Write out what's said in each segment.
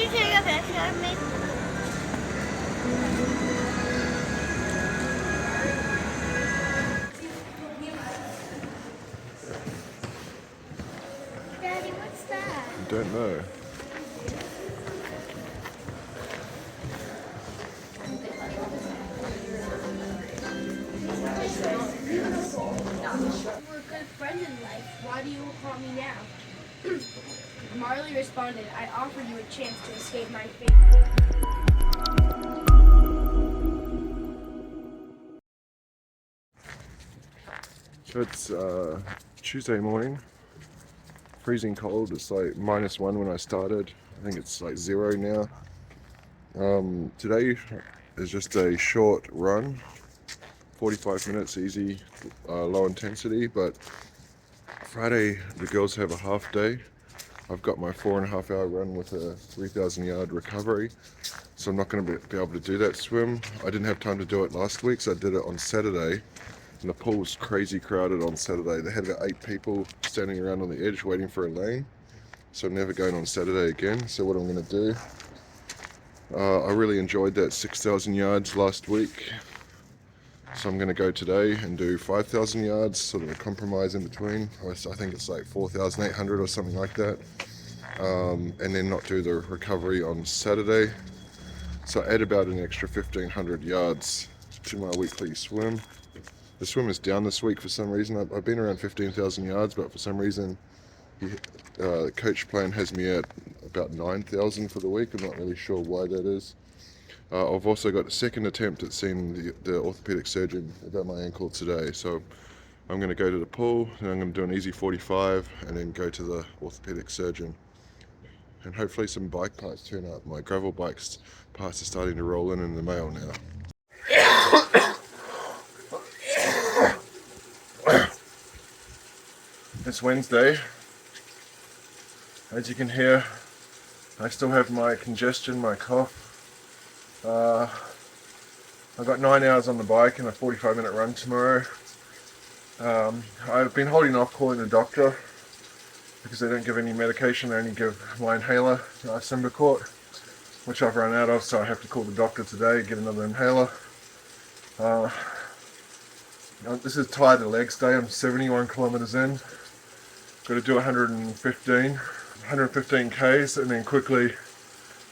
you take a picture of me? Daddy, what's that? I don't know. You were a good friend in life. Why do you haunt me now? Marley responded, I offer you a chance to escape my fate. So it's Tuesday morning, freezing cold. It's like -1 when I started. I think it's like 0 now. Today is just a short run, 45 minutes, easy, low intensity, but Friday the girls have a half day. I've got my 4.5 hour run with a 3,000 yard recovery, so I'm not going to be able to do that swim. I didn't have time to do it last week, so I did it on Saturday, and the pool was crazy crowded on Saturday. They had about 8 people standing around on the edge waiting for a lane, so I'm never going on Saturday again. So what I'm going to do, I really enjoyed that 6,000 yards last week, so I'm going to go today and do 5,000 yards, sort of a compromise in between. I think it's like 4,800 or something like that, and then not do the recovery on Saturday. So add about an extra 1,500 yards to my weekly swim. The swim is down this week for some reason. I've been around 15,000 yards, but for some reason the coach plan has me at about 9,000 for the week. I'm not really sure why that is. I've also got a second attempt at seeing the orthopedic surgeon about my ankle today. So I'm going to go to the pool, and I'm going to do an easy 45 and then go to the orthopedic surgeon. And hopefully some bike parts turn up. My gravel bikes parts are starting to roll in the mail now. It's Wednesday. As you can hear, I still have my congestion, my cough. I've got 9 hours on the bike and a 45-minute run tomorrow. I've been holding off calling the doctor because they don't give any medication. They only give my inhaler, Symbicort, which I've run out of, so I have to call the doctor today, get another inhaler. This is tired of legs day. I'm 71 kilometers in. Got to do 115 Ks, and then quickly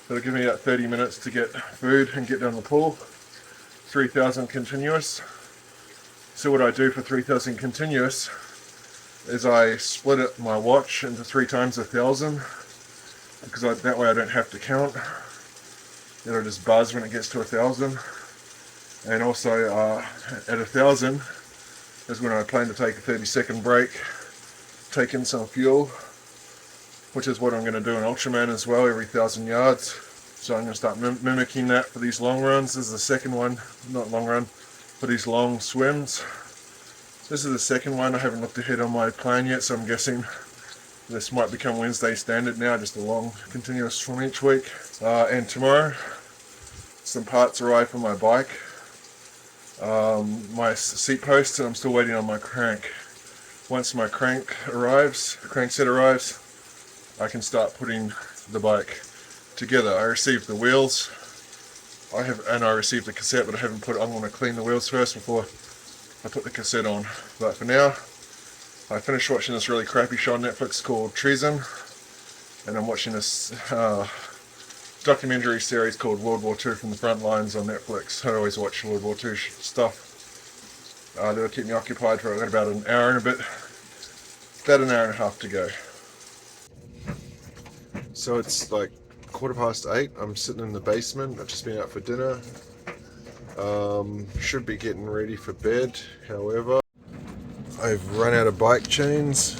it'll give me about 30 minutes to get food and get down the pool. 3,000 continuous. So what I do for 3,000 continuous is I split it, my watch, into 3 times 1,000, because that way I don't have to count. It'll just buzz when it gets to 1,000. And also at 1,000 is when I plan to take a 30-second break, take in some fuel, which is what I'm going to do in Ultraman as well, every 1,000 yards. So I'm going to start mimicking that for these long runs. This is the second one, not long run, for these long swims. This is the second one. I haven't looked ahead on my plan yet, so I'm guessing this might become Wednesday standard now, just a long continuous swim each week. And tomorrow, some parts arrive for my bike. My seat post, and I'm still waiting on my crank. Once my crank arrives, the crankset arrives, I can start putting the bike together. I received the wheels, I received the cassette, but I'm going to clean the wheels first before I put the cassette on. But for now, I finished watching this really crappy show on Netflix called Treason, and I'm watching this documentary series called World War II from the front lines on Netflix. I always watch World War II stuff. That'll keep me occupied for about an hour and a bit, about an hour and a half to go. So it's like 8:15. I'm sitting in the basement. I've just been out for dinner. Should be getting ready for bed. However, I've run out of bike chains,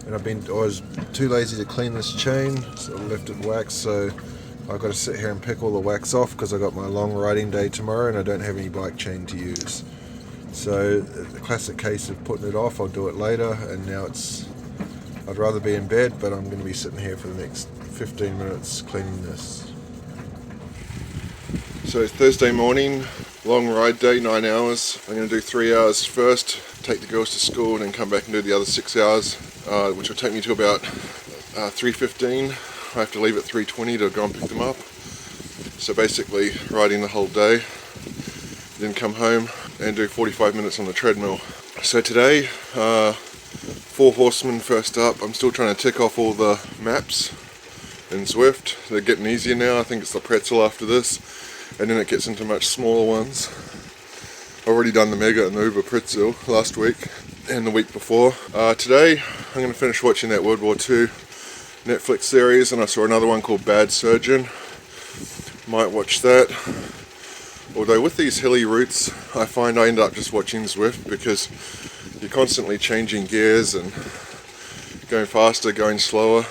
and I was too lazy to clean this chain, so I left it waxed. So I've got to sit here and pick all the wax off because I got my long riding day tomorrow, and I don't have any bike chain to use. So the classic case of putting it off. I'll do it later, and now I'd rather be in bed, but I'm going to be sitting here for the next 15 minutes cleaning this. So it's Thursday morning, long ride day, 9 hours. I'm going to do 3 hours first, take the girls to school, and then come back and do the other 6 hours, which will take me to about 3:15 I have to leave at 3:20 to go and pick them up. So basically riding the whole day, then come home and do 45 minutes on the treadmill. So today, 4 horsemen first up. I'm still trying to tick off all the maps in Zwift. They're getting easier now. I think it's the pretzel after this, and then it gets into much smaller ones. I've already done the Mega and the Uber pretzel last week and the week before. Today I'm going to finish watching that World War II Netflix series, and I saw another one called Bad Surgeon. Might watch that. Although with these hilly routes, I find I end up just watching Zwift because you're constantly changing gears and going faster, going slower.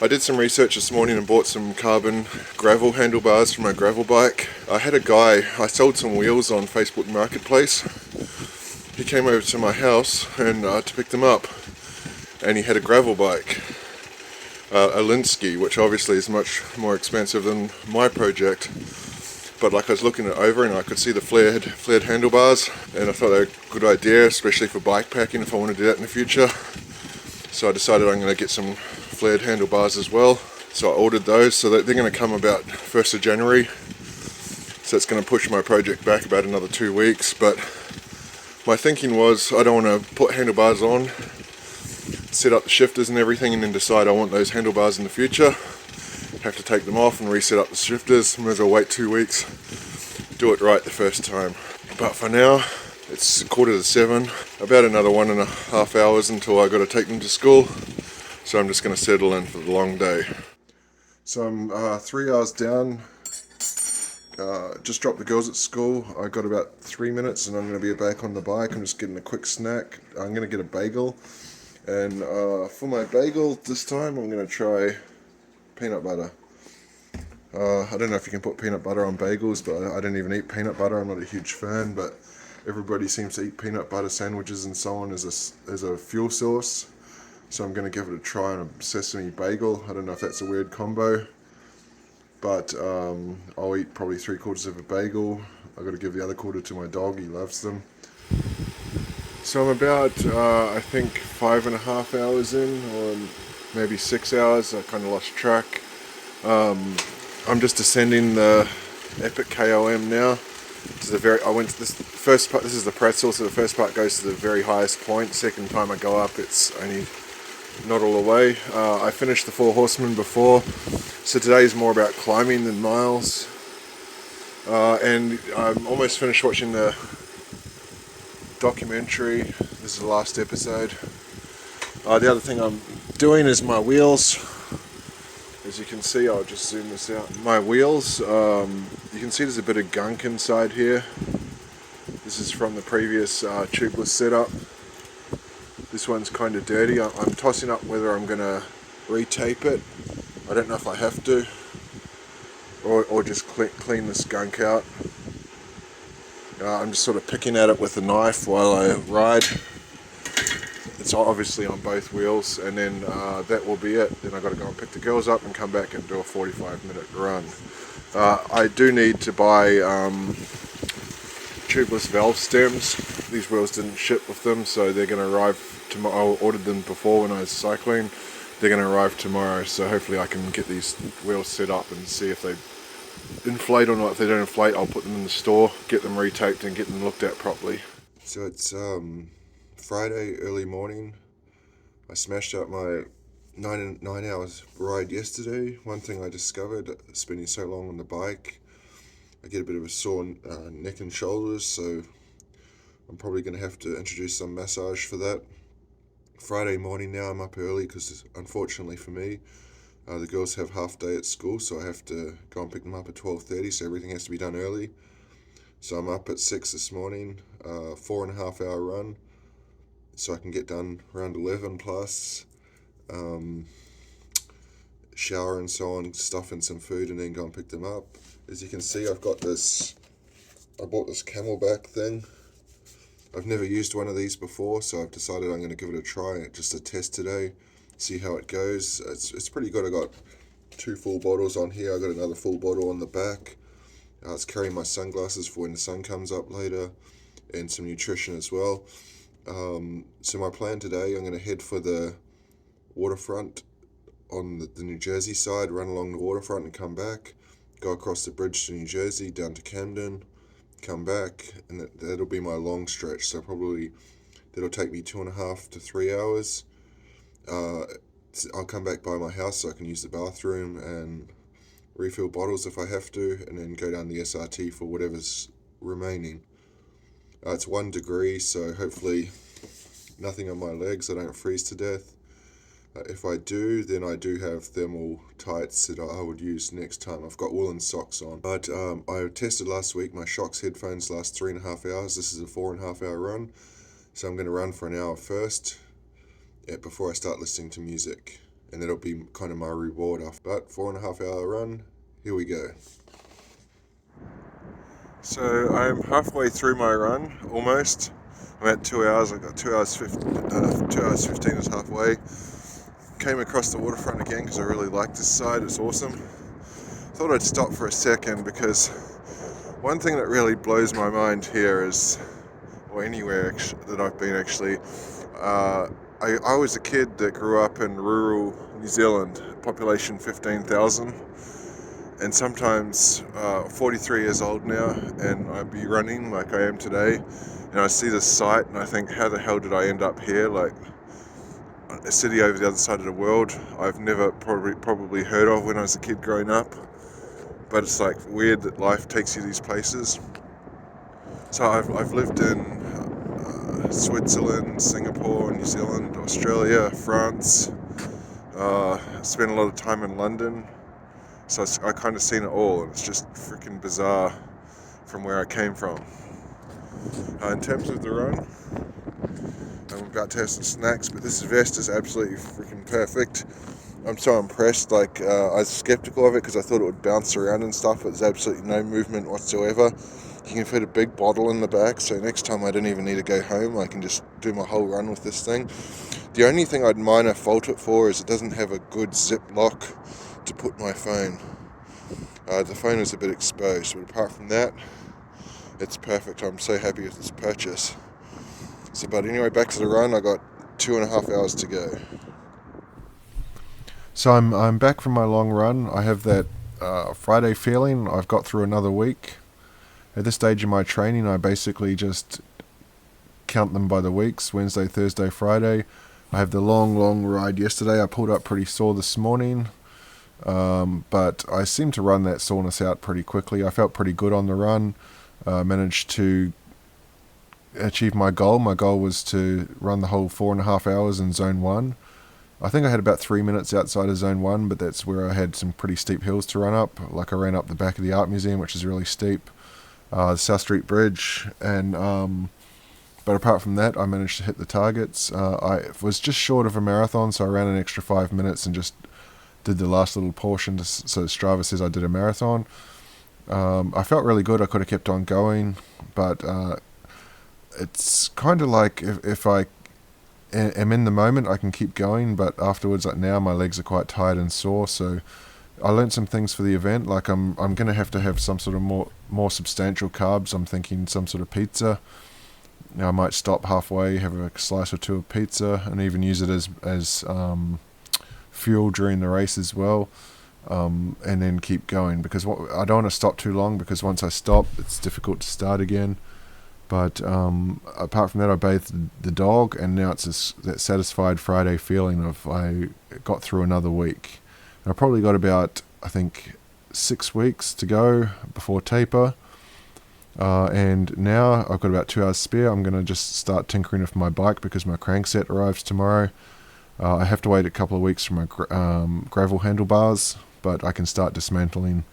I did some research this morning and bought some carbon gravel handlebars for my gravel bike. I had a guy, I sold some wheels on Facebook Marketplace. He came over to my house and to pick them up, and he had a gravel bike, a Linsky, which obviously is much more expensive than my project. But like I was looking it over and I could see the flared handlebars, and I thought they were a good idea, especially for bike packing if I want to do that in the future. So I decided I'm going to get some flared handlebars as well. So I ordered those, so that they're going to come about 1st of January. So it's going to push my project back about another 2 weeks. But my thinking was I don't want to put handlebars on, set up the shifters and everything, and then decide I want those handlebars in the future. Have to take them off and reset up the shifters. May as well wait 2 weeks, do it right the first time. But for now, it's 6:45, about another 1.5 hours until I got to take them to school. So I'm just going to settle in for the long day. So I'm 3 hours down. Just dropped the girls at school. I got about 3 minutes and I'm going to be back on the bike. I'm just getting a quick snack. I'm going to get a bagel. And for my bagel this time, I'm going to try peanut butter. I don't know if you can put peanut butter on bagels, but I don't even eat peanut butter. I'm not a huge fan, but everybody seems to eat peanut butter sandwiches and so on as a fuel source. So I'm going to give it a try on a sesame bagel. I don't know if that's a weird combo, but I'll eat probably 3/4 of a bagel. I've got to give the other quarter to my dog. He loves them. So I'm about, I think, 5.5 hours in, or maybe 6 hours. I kind of lost track. I'm just descending the Epic KOM now. To the I went to this first part. This is the pretzel, so the first part goes to the very highest point. Second time I go up, it's only not all the way. I finished the 4 horsemen before, so today is more about climbing than miles. And I'm almost finished watching the documentary. This is the last episode. The other thing I'm doing is my wheels. As you can see, I'll just zoom this out. My wheels, you can see there's a bit of gunk inside here. This is from the previous tubeless setup. This one's kind of dirty. I'm tossing up whether I'm going to retape it. I don't know if I have to, or just clean this gunk out. I'm just sort of picking at it with a knife while I ride. It's obviously on both wheels, and then that will be it. Then I've got to go and pick the girls up and come back and do a 45-minute run. I do need to buy tubeless valve stems. These wheels didn't ship with them, so they're going to arrive tomorrow. I ordered them before when I was cycling. They're going to arrive tomorrow, so hopefully I can get these wheels set up and see if they inflate or not. If they don't inflate, I'll put them in the store, get them retaped and get them looked at properly. So it's Friday early morning. I smashed out my 9 hours ride yesterday. One thing I discovered, spending so long on the bike, I get a bit of a sore neck and shoulders, so I'm probably going to have to introduce some massage for that. Friday morning now, I'm up early because unfortunately for me, the girls have half day at school, so I have to go and pick them up at 12:30, so everything has to be done early. So I'm up at 6 this morning, 4.5 hour run, so I can get done around 11 plus, shower and so on, stuff in some food, and then go and pick them up. As you can see, I bought this Camelback thing. I've never used one of these before, so I've decided I'm going to give it a try, just a test today, see how it goes. It's pretty good. I got 2 full bottles on here. I got another full bottle on the back. It's carrying my sunglasses for when the sun comes up later, and some nutrition as well. So my plan today, I'm going to head for the waterfront on the New Jersey side, run along the waterfront and come back, go across the bridge to New Jersey, down to Camden, come back, and that'll be my long stretch. So probably that'll take me 2.5 to 3 hours. I'll come back by my house so I can use the bathroom and refill bottles if I have to, and then go down the SRT for whatever's remaining. It's 1 degree, so hopefully nothing on my legs, I don't freeze to death. If I do, then I do have thermal tights that I would use next time. I've got woolen socks on. But I tested last week, my Shocks headphones last 3.5 hours. This is a 4.5 hour run. So I'm going to run for an hour first before I start listening to music. And that'll be kind of my reward after. But 4.5 hour run, here we go. So I'm halfway through my run, almost. I'm at 2 hours. I've got 2 hours 15 is halfway. Came across the waterfront again because I really like this side. It's awesome. Thought I'd stop for a second because one thing that really blows my mind here is, or anywhere that I've been actually, I was a kid that grew up in rural New Zealand, population 15,000, and sometimes 43 years old now, and I'd be running like I am today, and I see this site and I think, how the hell did I end up here? Like, a city over the other side of the world I've never probably heard of when I was a kid growing up, but it's like weird that life takes you these places. So I've lived in Switzerland, Singapore, New Zealand, Australia, France, spent a lot of time in London, so I kind of seen it all, and it's just freaking bizarre from where I came from. In terms of the run, I'm about to have some snacks, but this vest is absolutely freaking perfect. I'm so impressed. Like, I was skeptical of it because I thought it would bounce around and stuff, but there's absolutely no movement whatsoever. You can fit a big bottle in the back, so next time I don't even need to go home. I can just do my whole run with this thing. The only thing I'd minor fault it for is it doesn't have a good zip lock to put my phone. The phone is a bit exposed, but apart from that, it's perfect. I'm so happy with this purchase. So, but anyway, back to the run. I got 2.5 hours to go. So I'm back from my long run. I have that Friday feeling. I've got through another week. At this stage in my training, I basically just count them by the weeks: Wednesday, Thursday, Friday. I have the long ride yesterday. I pulled up pretty sore this morning, but I seemed to run that soreness out pretty quickly. I felt pretty good on the run. Managed to achieve my goal. My goal was to run the whole 4.5 hours in zone 1. I think I had about 3 minutes outside of zone 1, but that's where I had some pretty steep hills to run up. Like, I ran up the back of the art museum, which is really steep, the South Street Bridge, and but apart from that, I managed to hit the targets. I was just short of a marathon, so I ran an extra 5 minutes and just did the last little portion, so Strava says I did a marathon. I felt really good. I could have kept on going, but it's kind of like if I am in the moment, I can keep going, but afterwards, like now, my legs are quite tired and sore. So I learned some things for the event. Like, I'm going to have some sort of more substantial carbs. I'm thinking some sort of pizza. Now, I might stop halfway, have a slice or two of pizza, and even use it as fuel during the race as well. And then keep going, because I don't want to stop too long, because once I stop, it's difficult to start again. But apart from that, I bathed the dog, and now it's that satisfied Friday feeling of I got through another week. And I probably got about, I think, 6 weeks to go before taper. And now I've got about 2 hours spare. I'm going to just start tinkering with my bike because my crankset arrives tomorrow. I have to wait a couple of weeks for my gravel handlebars, but I can start dismantling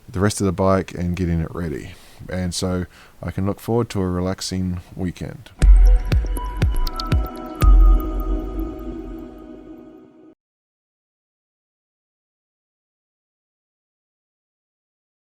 the rest of the bike and getting it ready. And so I can look forward to a relaxing weekend.